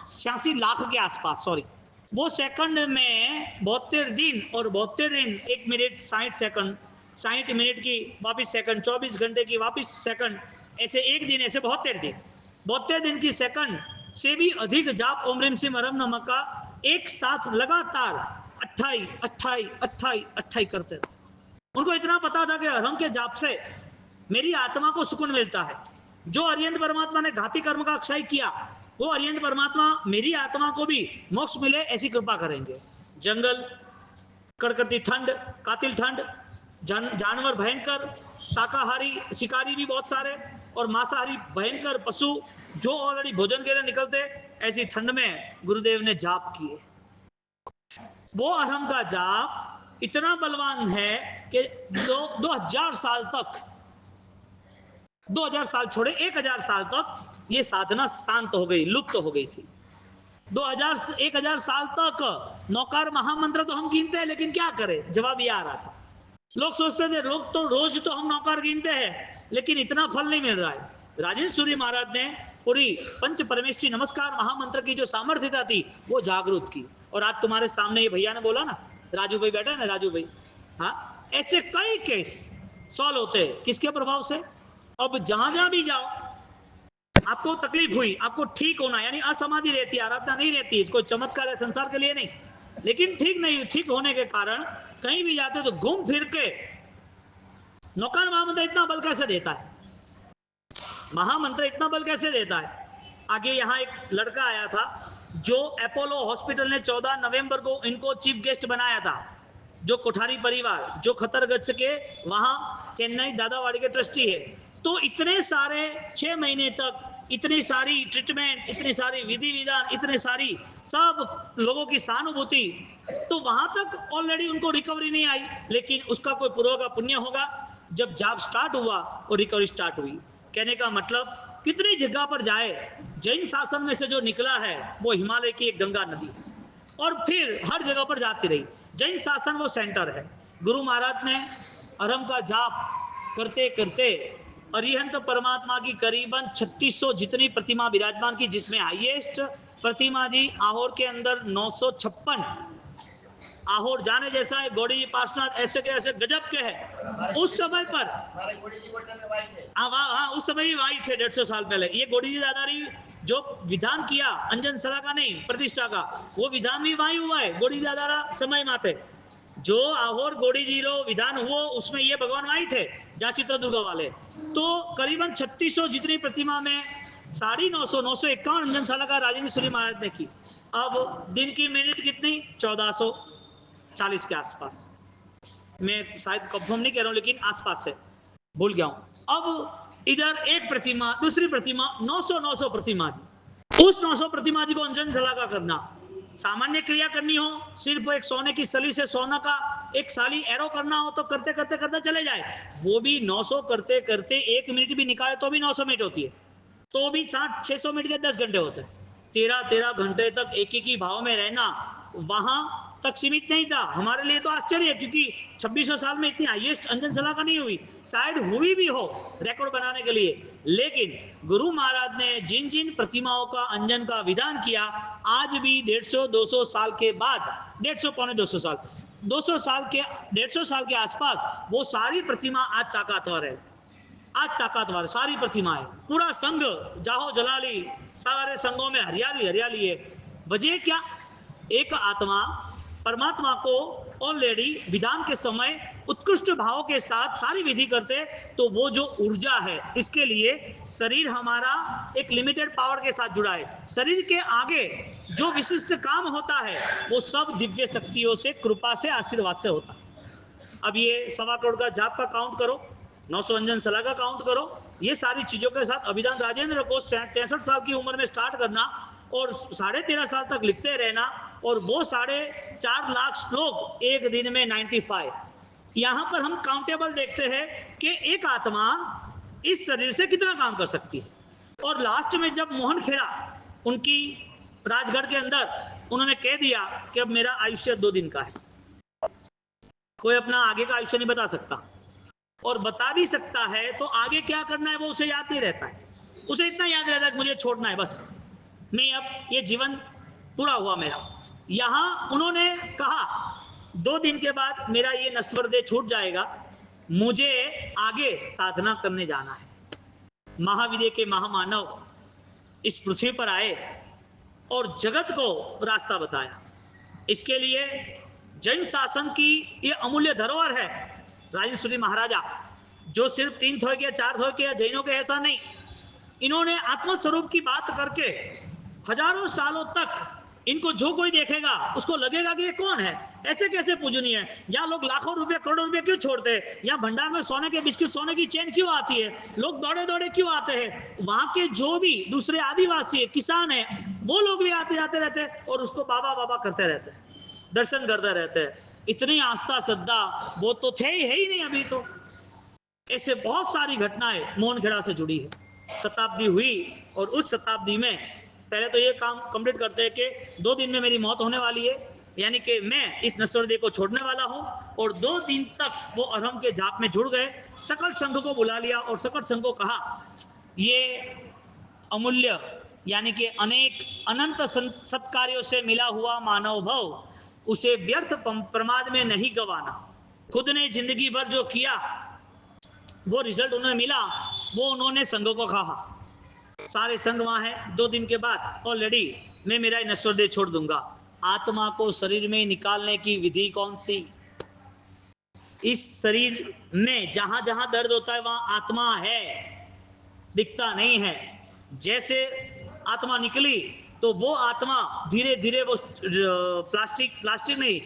86 लाख के आसपास, सॉरी। वो सेकंड में 72 दिन, और 72 दिन 1 मिनट 60 सेकंड, 60 मिनट की वापिस सेकंड, 24 घंटे की वापिस सेकंड, ऐसे एक दिन, ऐसे 72 दिन, 72 दिन की सेकंड से भी अधिक जाप ओम ह्रीम सिम अरम नमः का एक साथ लगातार 28 करते थे। उनको इतना पता था कि अरम के जाप से मेरी आत्मा को सुकून मिलता है। जो अरिहंत परमात्मा ने घाती कर्म का अक्षय किया, वो अरिहंत परमात्मा मेरी आत्मा को भी मोक्ष मिले ऐसी कृपा करेंगे। जंगल, कड़कती ठंड, कातिल ठंड, जानवर भयंकर, शाकाहारी शिकारी भी बहुत सारे, और मांसाहारी भयंकर पशु जो ऑलरेडी भोजन के लिए निकलते, ऐसी ठंड में गुरुदेव ने जाप किए। वो अरहम का जाप इतना बलवान है कि 2000 साल तक, 2000 साल छोड़े 1000 साल तक ये साधना शांत हो गई, लुप्त हो गई थी। 1000 साल तक नौकार महामंत्र तो हम गिनते हैं, लेकिन क्या करें, जवाब ये आ रहा था। लोग सोचते थे रोज तो हम नौकार गिनते हैं, लेकिन इतना फल नहीं मिल रहा है। राजेश्वरी महाराज ने पूरी पंच परमेष्ठी नमस्कार महामंत्र की जो सामर्थ्यता थी वो जागरूक की। और आज तुम्हारे सामने ये भैया ने बोला ना, राजू भाई बैठा है ना, राजू भाई, हाँ, ऐसे कई केस सॉल्व होते हैं किसके प्रभाव से। अब जहां जहां भी जाओ, आपको तकलीफ हुई, आपको ठीक होना, यानी असमाधि रहती है, आराधना नहीं रहती है, कोई चमत्कार है संसार के लिए नहीं, लेकिन ठीक नहीं, ठीक होने के कारण कहीं भी जाते तो घूम फिर के नौकार महामंत्र इतना बल कैसे देता है, महामंत्र इतना बल कैसे देता है। आगे यहाँ एक लड़का आया था जो अपोलो हॉस्पिटल ने 14 नवंबर को इनको चीफ गेस्ट बनाया था, जो कोठारी परिवार जो खतरगंज के वहां चेन्नई दादावाड़ी के ट्रस्टी है। तो इतने सारे 6 महीने तक इतनी सारी ट्रीटमेंट, इतनी सारी विधि विधान, इतने सारी सब लोगों की सहानुभूति, तो वहां तक ऑलरेडी उनको रिकवरी नहीं आई, लेकिन उसका कोई पूर्व का पुण्य होगा, जब जॉब स्टार्ट हुआ और रिकवरी स्टार्ट हुई। कहने का मतलब कितनी जगह पर जाए, जैन शासन में से जो निकला है वो हिमालय की एक गंगा नदी है और फिर हर जगह पर जाती रही। जैन शासन वो सेंटर है। गुरु महाराज ने अरम का जाप करते करते अरिहंत परमात्मा की करीबन 3600 जितनी प्रतिमा विराजमान की, जिसमें हाईएस्ट प्रतिमा जी आहोर के अंदर 956, आहोर जाने जैसा है, गौड़ी जी पार्श्वनाथ ऐसे के ऐसे गजब के हैं। उस समय पर हाँ उस समय ही वही थे 150 साल पहले। ये गौड़ी जी दादारी जो विधान किया अंजन सला का नहीं प्रतिष्ठा का, वो विधान भी वही हुआ है, गौड़ी जी दादारा समय माथे जो आहोर गौड़ी जी रो विधान हुआ, उसमें ये भगवान वही थे जहाँ चित्रदुर्गा वाले। तो करीबन 3600 जितनी प्रतिमा में 950 951 अंजन साला का राजेंद्र सूरी महाराज ने की। अब दिन की मिनट कितनी 1440 के आसपास, मैं शायद कंफर्म नहीं कह रहा हूं लेकिन आसपास से भूल गया हूं। अब इधर एक प्रतिमा दूसरी प्रतिमा 900 प्रतिमा जी, उस 900 प्रतिमा जी को अंजन सला का करना, सामान्य क्रिया करनी हो, सिर्फ एक सोने की सली से सोना का एक साली एरो करना हो तो करते करते करते चले जाए, वो भी 900 करते करते 1 मिनट भी निकाले तो भी 900 मिनट होती है, तो भी 600 मिनट के 10 घंटे होते हैं। 13 घंटे तक एक ही भाव में रहना वहां तक सीमित नहीं था। हमारे लिए तो आश्चर्य है क्योंकि 2600 साल में इतनी हाईएस्ट अंजन सला का नहीं हुई, शायद हुई भी हो रिकॉर्ड बनाने के लिए, लेकिन गुरु महाराज ने जिन जिन प्रतिमाओं का अंजन का विधान किया, आज भी 150-200 साल के बाद, 150 पौने 200 साल, 200 साल के 150 साल के आसपास वो सारी प्रतिमा आज ताकतवर है, आज ताकतवर सारी प्रतिमाएं, पूरा संघ जाहो जलाली, सारे संघों में हरियाली हरियाली है। वजह क्या, एक आत्मा परमात्मा को ऑलरेडी विधान के समय उत्कृष्ट भाव के साथ सारी विधि करते, तो वो जो ऊर्जा है, इसके लिए शरीर हमारा एक लिमिटेड पावर के साथ जुड़ा है, शरीर के आगे जो विशिष्ट काम होता है वो सब दिव्य शक्तियों से, कृपा से, आशीर्वाद से होता है। अब ये 1.25 करोड़ का जाप का काउंट करो, 900 अंजन सला का काउंट करो, ये सारी चीजों के साथ अभिधान राजेंद्र को 63 साल की उम्र में स्टार्ट करना और 13.5 साल तक लिखते रहना, और वो 4.5 लाख श्लोक एक दिन में 95। यहां पर हम काउंटेबल देखते हैं कि एक आत्मा इस शरीर से कितना काम कर सकती है। और लास्ट में जब मोहन खेड़ा उनकी राजगढ़ के अंदर उन्होंने कह दिया कि अब मेरा आयुष्य 2 दिन का है, कोई अपना आगे का आयुष्य नहीं बता सकता, और बता भी सकता है तो आगे क्या करना है वो उसे याद नहीं रहता है, उसे इतना याद रहता है कि मुझे छोड़ना है बस, मैं अब ये जीवन पूरा हुआ मेरा। यहां उन्होंने कहा 2 दिन के बाद मेरा ये नश्वर देह छूट जाएगा, मुझे आगे साधना करने जाना है। महाविद्य के महामानव इस पृथ्वी पर आए और जगत को रास्ता बताया। इसके लिए जैन शासन की ये अमूल्य धरोहर है राजेंद्र सूरी महाराजा, जो सिर्फ 3 थोक या 4 थोक या जैनों के ऐसा नहीं, इन्होंने आत्मस्वरूप की बात करके हजारों सालों तक इनको जो कोई देखेगा उसको लगेगा कि ये कौन है, ऐसे कैसे पूजनीय है, या लोग लाखों रुपए करोड़ों रुपए क्यों छोड़ते हैं, या भंडार में सोने के बिस्किट सोने की चेन क्यों आती है, लोग दौड़े दौड़े क्यों आते हैं। वहां के जो भी दूसरे आदिवासी है, किसान है, वो लोग भी आते जाते रहते हैं और उसको बाबा बाबा करते रहते हैं, दर्शन करते रहते हैं। इतनी आस्था श्रद्धा वो तो थे ही नहीं अभी तो। ऐसे बहुत सारी घटनाएं मोहनखेड़ा से जुड़ी है। शताब्दी हुई और उस शताब्दी में पहले तो ये काम कंप्लीट करते हैं कि 2 दिन में मेरी मौत होने वाली है, यानी कि मैं इस नश्वर देह को छोड़ने वाला हूं, और 2 दिन तक वो अरहम के जाप में जुड़ गए। सकल संघ को बुला लिया और सकल संघ को कहा ये अमूल्य यानी कि अनेक अनंत सत्कार्यों से मिला हुआ मानव भव उसे व्यर्थ प्रमाद में नहीं गवाना। खुद ने जिंदगी भर जो किया वो रिजल्ट उन्हें मिला, वो उन्होंने संघ को कहा। सारे संग वहां है। 2 दिन के बाद ऑलरेडी मैं मेरा नश्वर देह छोड़ दूंगा। आत्मा को शरीर में निकालने की विधि कौन सी? इस शरीर में जहां जहां दर्द होता है वहां आत्मा है, दिखता नहीं है। जैसे आत्मा निकली तो वो आत्मा धीरे धीरे वो प्लास्टिक नहीं,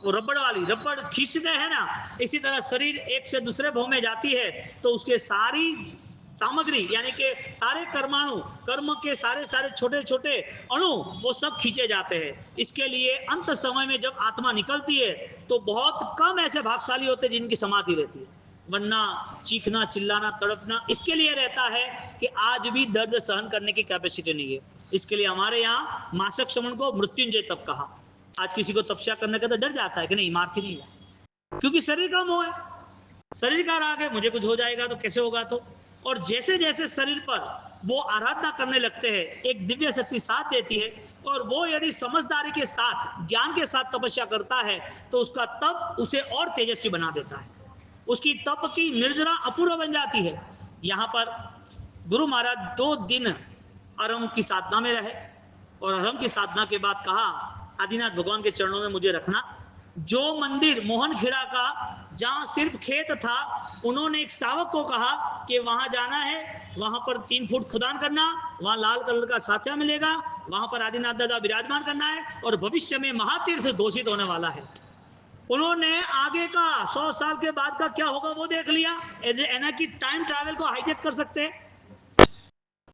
वो रबड़ खींचते हैं ना, इसी तरह शरीर एक से दूसरे भाव में जाती है तो उसके सारी सामग्री यानी कि सारे कर्म के सारे छोटे छोटे अणु वो सब खींचे जाते हैं। इसके लिए अंत समय में जब आत्मा निकलती है तो बहुत कम ऐसे भाग्यशाली होते हैं जिनकी समाधि रहती है, वरना चीखना चिल्लाना तड़पना इसके लिए रहता है कि आज भी दर्द सहन करने की कैपेसिटी नहीं है। इसके लिए हमारे यहाँ मासक श्रवण को मृत्युंजय तप कहा। आज किसी को तपस्या करने का तो डर जाता है कि नहीं मारती नहीं है, क्योंकि शरीर का मोह है, शरीर का राग है, मुझे कुछ हो जाएगा तो कैसे होगा। तो और जैसे जैसे शरीर पर वो आराधना करने लगते हैं एक दिव्य शक्ति साथ देती है, और वो यदि समझदारी के साथ ज्ञान के साथ तपस्या करता है तो उसका तप उसे और तेजस्वी बना देता है, उसकी तप की निर्जरा अपूर्व बन जाती है। यहाँ पर गुरु महाराज 2 दिन अरम की साधना में रहे और अरम की साधना के बाद कहा आदिनाथ भगवान के चरणों में मुझे रखना। जो मंदिर मोहनखेड़ा का जहाँ सिर्फ खेत था, उन्होंने एक सावक को कहा कि वहां जाना है, वहां पर 3 फुट खुदान करना, वहां लाल कलर का साथिया मिलेगा, वहां पर आदिनाथ दादा विराजमान करना है और भविष्य में महातीर्थ घोषित होने वाला है। उन्होंने आगे का 100 साल के बाद का क्या होगा वो देख लिया। एना की टाइम ट्रैवल को हाईजेक कर सकते हैं।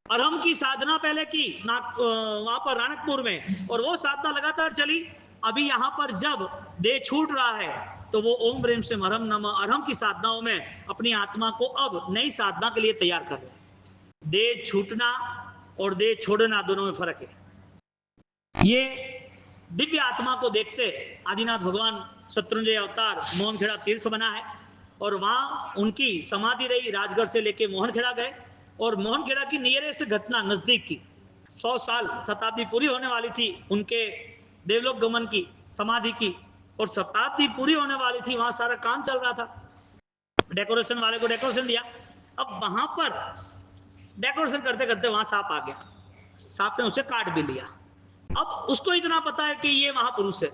अरहम की साधना पहले की वहां पर राणकपुर में, और वो साधना लगातार चली। अभी यहां पर जब देह छूट रहा है तो वो ओम ब्रेम से अरहम नमः अरहम की साधनाओं में अपनी आत्मा को अब नई साधना के लिए तैयार कर रहे। देह छूटना और देह छोड़ना दोनों में फर्क है। ये दिव्य आत्मा को देखते आदिनाथ भगवान शत्रुंजय अवतार मोहनखेड़ा तीर्थ बना है, और वहां उनकी समाधि रही। राजगढ़ से लेके मोहनखेड़ा गए, और मोहनखेड़ा की नियरेस्ट घटना नजदीक की 100 साल शताब्दी पूरी होने वाली थी उनके देवलोक गमन की समाधि की, और शताब्दी पूरी होने वाली थी। वहां सारा काम चल रहा था, डेकोरेशन वाले को डेकोरेशन दिया। अब वहां पर डेकोरेशन करते करते वहां सांप आ गया, सांप ने उसे काट भी लिया। अब उसको इतना पता है कि ये महापुरुष है।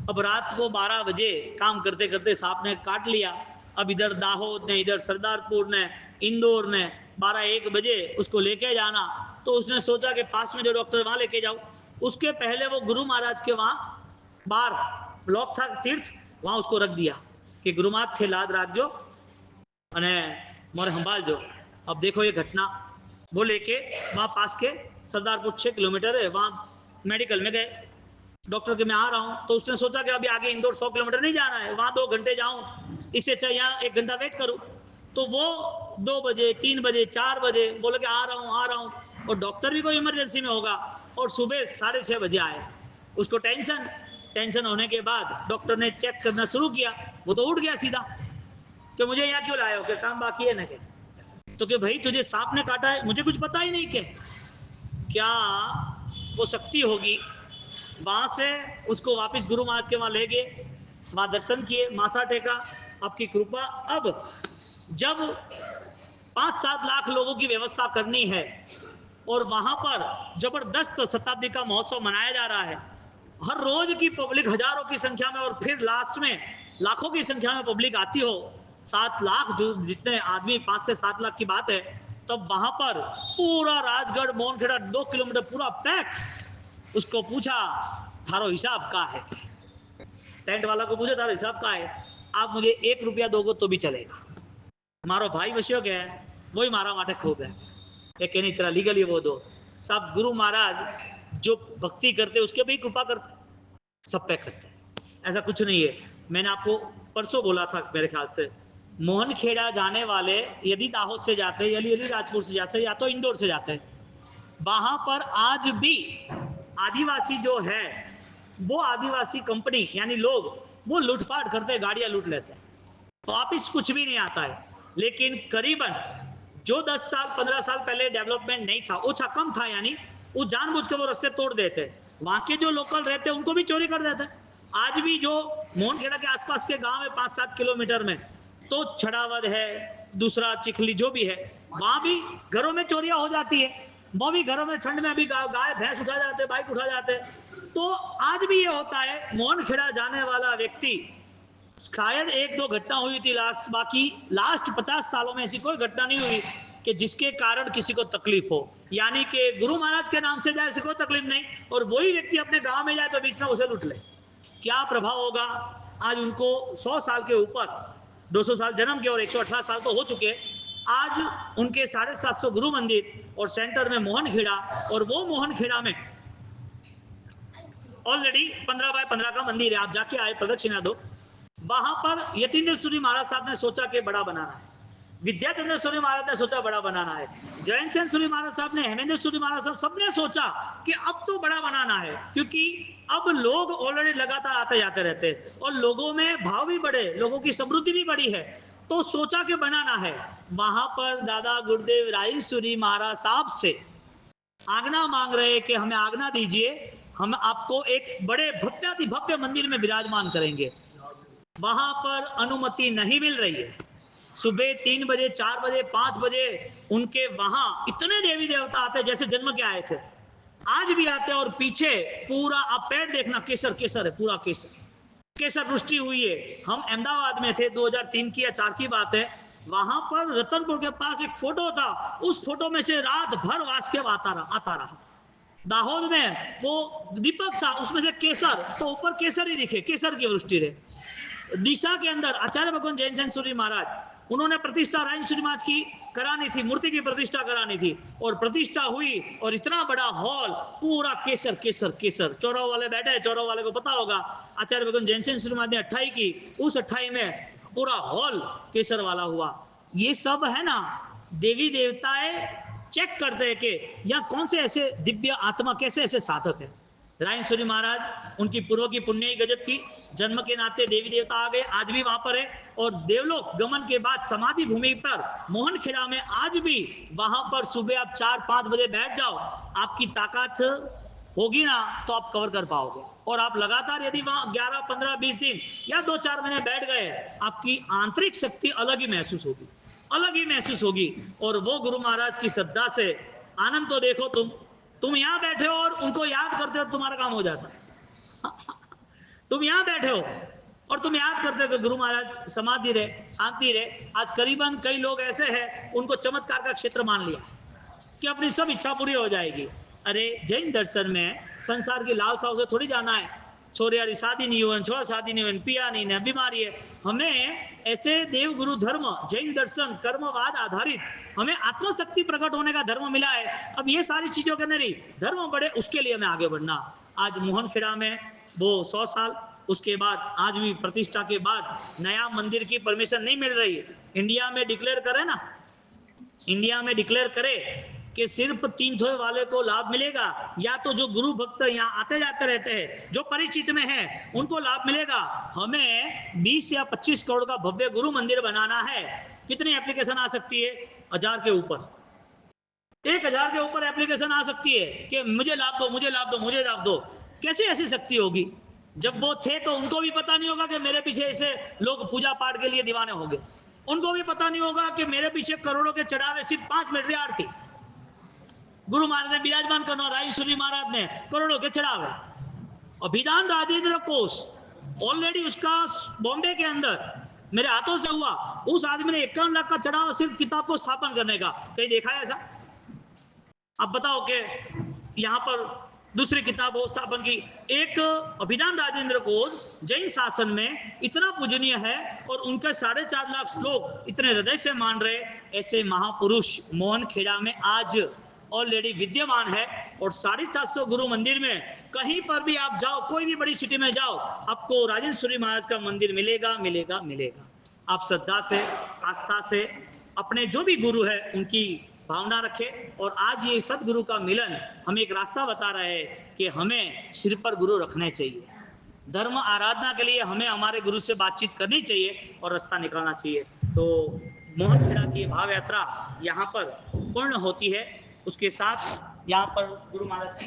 अब रात को 12 बजे काम करते करते सांप ने काट लिया। अब इधर दाहोद ने, इधर सरदारपुर ने, इंदौर ने 12-1 बजे उसको लेके जाना, तो उसने सोचा कि पास में जो डॉक्टर वहां लेके जाओ। उसके पहले वो गुरु महाराज के वहां बार ब्लॉक था तीर्थ, वहां उसको रख दिया कि गुरु महाराज थे लाद राखजो अने मोरे संभालजो। अब देखो ये घटना, वो लेके वहां पास के सरदारपुर 6 किलोमीटर है, वहां मेडिकल में गए। डॉक्टर के मैं आ रहा हूँ, तो उसने सोचा कि अभी आगे इंदौर 100 किलोमीटर नहीं जाना है, वहां 2 घंटे जाऊं, इससे अच्छा यहाँ 1 घंटा वेट करूं। तो वो 2 बजे 3 बजे 4 बजे बोले कि आ रहा हूँ, और डॉक्टर भी कोई इमरजेंसी में होगा, और सुबह 6:30 बजे आए। उसको टेंशन होने के बाद डॉक्टर ने चेक करना शुरू किया। वो तो उठ गया सीधा कि मुझे यहाँ क्यों लाए हो, कि काम बाकी है ना के, तो कि भाई तुझे सांप ने काटा है, मुझे कुछ पता ही नहीं। के क्या वो शक्ति होगी। वहां से उसको वापस गुरु महाराज के वहां ले गए, वहां दर्शन किए, माथा टेका, आपकी कृपा। अब जब 5-7 लाख लोगों की व्यवस्था करनी है और वहां पर जबरदस्त शताब्दी का महोत्सव मनाया जा रहा है, हर रोज की पब्लिक हजारों की संख्या में, और फिर लास्ट में लाखों की संख्या में पब्लिक आती हो, 7 लाख जो जितने आदमी, 5 से 7 लाख की बात है, तब वहां पर पूरा राजगढ़ मोहनखेड़ा 2 किलोमीटर पूरा पैक। उसको पूछा थारो हिसाब का है, टेंट वाला को पूछा थारो हिसाब का है, आप मुझे 1 रुपया दोगे तो भी चलेगा, मारो भाई बस्यो गया वही मारा माटे खूब है, लेकिन इतना लीगली वो दो। सब गुरु महाराज जो भक्ति करते उसके भी कृपा करते, सब पे करते, ऐसा कुछ नहीं है। मैंने आपको परसों बोला था मेरे ख्याल से, मोहनखेड़ा जाने वाले यदि दाहोद से जाते हैं, यदि राजपुर से जाते हैं, या तो इंदौर से जाते हैं, वहां पर आज भी आदिवासी जो है वो आदिवासी कंपनी यानी लोग वो लूटपाट करते, गाड़ियां लूट लेते हैं, वापिस कुछ भी नहीं आता है। लेकिन करीबन जो 10 साल 15 साल पहले डेवलपमेंट नहीं था, ओछा कम था, यानी वो जानबूझ के वो रास्ते तोड़ देते, वहां के जो लोकल रहते उनको भी चोरी कर देते। आज भी जो मोहनखेड़ा के आसपास के गांव है 5-7 किलोमीटर में, तो छड़ावद है, दूसरा चिखली जो भी है, वहां भी घरों में चोरियां हो जाती है, वो भी घरों में ठंड में भी गाय भैंस उठा जाते, बाइक उठा जाते। तो आज भी ये होता है, मोहनखेड़ा जाने वाला व्यक्ति, शायद एक दो घटना हुई थी लास्ट, बाकी लास्ट 50 सालों में ऐसी कोई घटना नहीं हुई कि जिसके कारण किसी को तकलीफ हो। यानी कि गुरु महाराज के नाम से जाए उसे कोई तकलीफ नहीं, और वही व्यक्ति अपने गांव में जाए तो बीच में उसे लूट ले, क्या प्रभाव होगा। आज उनको 100 साल के ऊपर, 200 साल जन्म के और 118 साल तो हो चुके। आज उनके 750 गुरु मंदिर और सेंटर में मोहनखेड़ा, और वो मोहनखेड़ा में ऑलरेडी 15 बाय 15 का मंदिर है, आप जाके आए, प्रदक्षिणा दो। वहां पर यतीन्द्र सूरी महाराज साहब ने सोचा कि बड़ा बनाना है, विद्याचंद्र सूरी महाराज ने सोचा बड़ा बनाना है, जयंत सेन सूरी महाराज साहब ने, हेमेंद्र सूरी महाराज साहब, सबने सोचा कि अब तो बड़ा बनाना है, क्योंकि अब लोग ऑलरेडी लगातार आते जाते रहते हैं और लोगों में भाव भी बढ़े, लोगों की समृद्धि भी बढ़ी है, तो सोचा कि बनाना है। वहां पर दादा गुरुदेव राय सूरी महाराज साहब से आज्ञा मांग रहे कि हमें आज्ञा दीजिए, हम आपको एक बड़े भव्याति भव्य मंदिर में विराजमान करेंगे। वहां पर अनुमति नहीं मिल रही है। सुबह 3 बजे, 4 बजे, 5 बजे उनके वहां इतने देवी देवता आते जैसे जन्म के आए थे, आज भी आते हैं। और पीछे पूरा आप पेड़ देखना, केसर केसर है, पूरा केसर केसर वृष्टि हुई है। हम अहमदाबाद में थे, 2003 की या 4 की बात है। वहां पर रतनपुर के पास एक फोटो था, उस फोटो में से रात भर वासुदेव आता रहा। दाहोद में वो दीपक था, उसमें से केसर, तो ऊपर केसर ही दिखे, केसर की वृष्टि रहे। दिशा के अंदर आचार्य भगवान जैन सेन सूरी महाराज, उन्होंने प्रतिष्ठा रायन सूरी महाराज की करानी थी, मूर्ति की प्रतिष्ठा करानी थी, और प्रतिष्ठा हुई, और इतना बड़ा हॉल पूरा केसर केसर केसर। चौराव वाले बैठे हैं, चौराव वाले को पता होगा, आचार्य भगवान जैन सेन सूरी महाराज ने 28 की, उस 28 में पूरा हॉल केसर वाला हुआ। ये सब है ना, देवी देवताएं चेक करते हैं कि यहाँ कौन से ऐसे दिव्य आत्मा, कैसे ऐसे साधक है। रायन सूरी महाराज, उनकी पूर्व की पुण्य गजब की, जन्म के नाते देवी देवता आ गए, आज भी वहां पर है। और देवलोक गमन के बाद समाधि भूमि पर मोहनखेड़ा में आज भी वहां पर सुबह आप 4-5 बजे बैठ जाओ, आपकी ताकत होगी ना तो आप कवर कर पाओगे। और आप लगातार यदि वहां 11, 15, 20 दिन या 2-4 महीने बैठ गए, आपकी आंतरिक शक्ति अलग ही महसूस होगी, अलग ही महसूस होगी। और वो गुरु महाराज की श्रद्धा से आनंद तो देखो, तुम यहां बैठे हो और उनको याद करते हो, तुम्हारा काम हो जाता है। तुम यहां बैठे हो और तुम याद करते हो कि गुरु महाराज समाधि रहे, शांति रहे। आज करीबन कई लोग ऐसे हैं, उनको चमत्कार का क्षेत्र मान लिया कि अपनी सब इच्छा पूरी हो जाएगी। अरे जैन दर्शन में संसार की लालसाओं से थोड़ी जाना है। छोरे यारी शादी नहीं हुई, छोरा शादी नहीं हुई, पिया नहीं है, बीमारी है। हमें ऐसे देव गुरु धर्म, जैन दर्शन, कर्मवाद आधारित हमें आत्मशक्ति प्रकट होने का धर्म मिला है। अब ये सारी चीजों के नहीं, धर्म बढ़े उसके लिए हमें आगे बढ़ना। आज मोहनखेड़ा में वो 100 साल, उसके बाद आज भी प्रतिष्ठा के बाद नया मंदिर की परमिशन नहीं मिल रही। इंडिया में डिक्लेयर करे ना, इंडिया में डिक्लेयर करे कि सिर्फ 3 थोए वाले को लाभ मिलेगा, या तो जो गुरु भक्त यहाँ आते जाते रहते हैं, जो परिचित में है, उनको लाभ मिलेगा। हमें 20 या 25 करोड़ का भव्य गुरु मंदिर बनाना है। कितनी एप्लीकेशन आ सकती है? 1000 के ऊपर, 1000 के ऊपर एप्लीकेशन आ सकती है कि मुझे लाभ दो, मुझे लाभ दो, मुझे लाभ दो। कैसे ऐसी शक्ति होगी? जब वो थे तो उनको भी पता नहीं होगा कि मेरे पीछे ऐसे लोग पूजा पाठ के लिए दीवाने होंगे। उनको भी पता नहीं होगा कि मेरे पीछे करोड़ों के चढ़ावे सिर्फ 5 मिनट की आरती गुरु महाराज ने विराजमान करना, राय सूरी महाराज ने करोड़ों के चढ़ावे। अभिधान राजेंद्र कोष ऑलरेडी उसका बॉम्बे के अंदर मेरे हाथों से हुआ। उस आदमी ने 51 लाख का चढ़ावा सिर्फ किताब को स्थापन करने का। कहीं देखा है ऐसा? अब बताओ कि यहां पर दूसरी किताब हो स्थापन की। एक अभिधान राजेंद्र कोष जैन शासन में इतना पूजनीय है, और उनके 4.5 लाख श्लोक इतने हृदय से मान रहे, ऐसे महापुरुष मोहनखेड़ा में आज ऑलरेडी विद्यमान है। और 750 गुरु मंदिर में कहीं पर भी आप जाओ, कोई भी बड़ी सिटी में जाओ, आपको राजेंद्र सूरी महाराज का मंदिर मिलेगा, मिलेगा, मिलेगा। आप श्रद्धा से, आस्था से अपने जो भी गुरु है उनकी भावना रखें। और आज ये सदगुरु का मिलन हमें एक रास्ता बता रहा है कि हमें सिर पर गुरु रखने चाहिए। धर्म आराधना के लिए हमें हमारे गुरु से बातचीत करनी चाहिए और रास्ता निकालना चाहिए। तो मोहनखेड़ा की भाव यात्रा यहाँ पर पूर्ण होती है। उसके साथ यहाँ पर गुरु महाराज की